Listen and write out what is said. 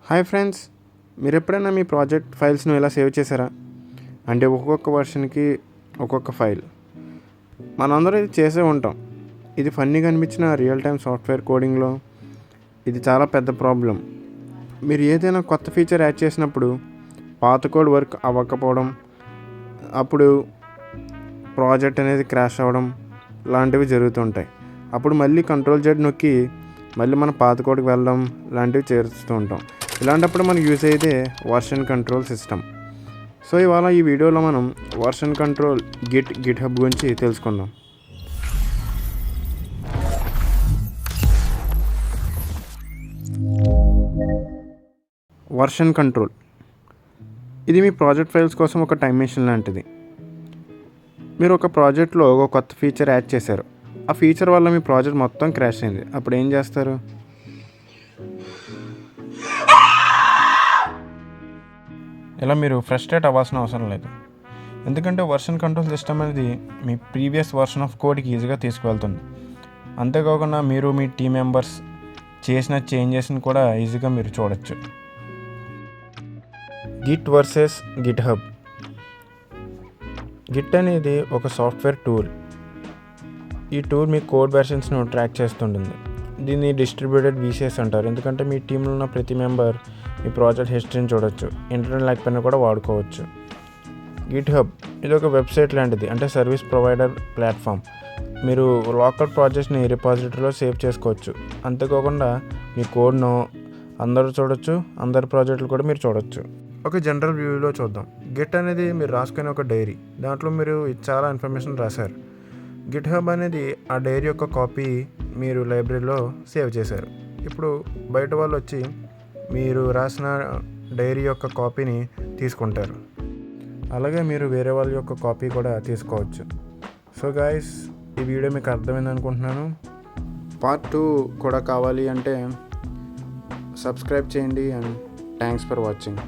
Hi friends, మీరు ఎప్పుడైనా మీ project ఫైల్స్ను ఇలా సేవ్ చేశారా? అంటే ఒక్కొక్క వర్షన్కి ఒక్కొక్క ఫైల్. మనందరం ఇది చేసే ఉంటాం. ఇది ఫన్నీగా అనిపించిన రియల్ టైమ్ సాఫ్ట్వేర్ కోడింగ్లో ఇది చాలా పెద్ద ప్రాబ్లం. మీరు ఏదైనా కొత్త ఫీచర్ యాడ్ చేసినప్పుడు పాత కోడ్ వర్క్ అవ్వకపోవడం, అప్పుడు ప్రాజెక్ట్ అనేది క్రాష్ అవ్వడం లాంటివి జరుగుతుంటాయి. అప్పుడు మళ్ళీ Ctrl+Z నొక్కి మళ్ళీ మన పాత కోడ్కి వెళ్ళడం లాంటివి చేస్తూ ఉంటాం. ఇలాంటప్పుడు మనకు యూజ్ అయితే వర్షన్ కంట్రోల్ సిస్టమ్. సో ఇవాళ ఈ వీడియోలో మనం వర్షన్ కంట్రోల్ గిట్హబ్ గురించి తెలుసుకుందాం. వర్షన్ కంట్రోల్ ఇది మీ ప్రాజెక్ట్ ఫైల్స్ కోసం ఒక టైం మెషిన్ లాంటిది. మీరు ఒక ప్రాజెక్ట్లో ఒక కొత్త ఫీచర్ యాడ్ చేశారు. ఆ ఫీచర్ వల్ల మీ ప్రాజెక్ట్ మొత్తం క్రాష్ అయింది. అప్పుడు ఏం చేస్తారు? ఇలా మీరు ఫ్రస్ట్రేట్ అవ్వాల్సిన అవసరం లేదు. ఎందుకంటే వర్షన్ కంట్రోల్ సిస్టమ్ అనేది మీ ప్రీవియస్ వర్షన్ ఆఫ్ కోడ్కి ఈజీగా తీసుకువెళ్తుంది. అంతేకాకుండా మీరు మీ టీం మెంబర్స్ చేసిన చేంజెస్ని కూడా ఈజీగా మీరు చూడొచ్చు. Git versus GitHub. గిట్ అనేది ఒక సాఫ్ట్వేర్ టూల్. ఈ టూల్ మీ కోడ్ వెర్షన్స్ను ట్రాక్ చేస్తుంటుంది. దీన్ని డిస్ట్రిబ్యూటెడ్ వీసీఎస్ అంటారు. ఎందుకంటే మీ టీంలో ఉన్న ప్రతి మెంబర్ మీ ప్రాజెక్ట్ హిస్టరీని చూడొచ్చు. ఇంటర్నెట్ లేకపోయినా కూడా వాడుకోవచ్చు. గిట్హబ్ ఇది ఒక వెబ్సైట్ లాంటిది, అంటే సర్వీస్ ప్రొవైడర్ ప్లాట్ఫామ్. మీరు లోకల్ ప్రాజెక్ట్ని రిపాజిటరీలో సేవ్ చేసుకోవచ్చు. అంతేకాకుండా మీ కోడ్ను అందరూ చూడొచ్చు, అందరి ప్రాజెక్టులు కూడా మీరు చూడొచ్చు. ఒక జనరల్ వ్యూలో చూద్దాం. గిట్ అనేది మీరు రాసుకునే ఒక డైరీ. దాంట్లో మీరు చాలా ఇన్ఫర్మేషన్ రాశారు. గిట్హబ్ అనేది ఆ డైరీ యొక్క కాపీ మీరు లైబ్రరీలో సేవ్ చేశారు. ఇప్పుడు బయట వాళ్ళు వచ్చి మీరు రాసిన డైరీ యొక్క కాపీని తీసుకుంటారు. అలాగే మీరు వేరే వాళ్ళ యొక్క కాపీ కూడా తీసుకోవచ్చు. సో గైస్, ఈ వీడియో మీకు అర్థమైంది అనుకుంటున్నాను. పార్ట్ 2 కూడా కావాలి అంటే సబ్స్క్రైబ్ చేయండి. And thanks for watching.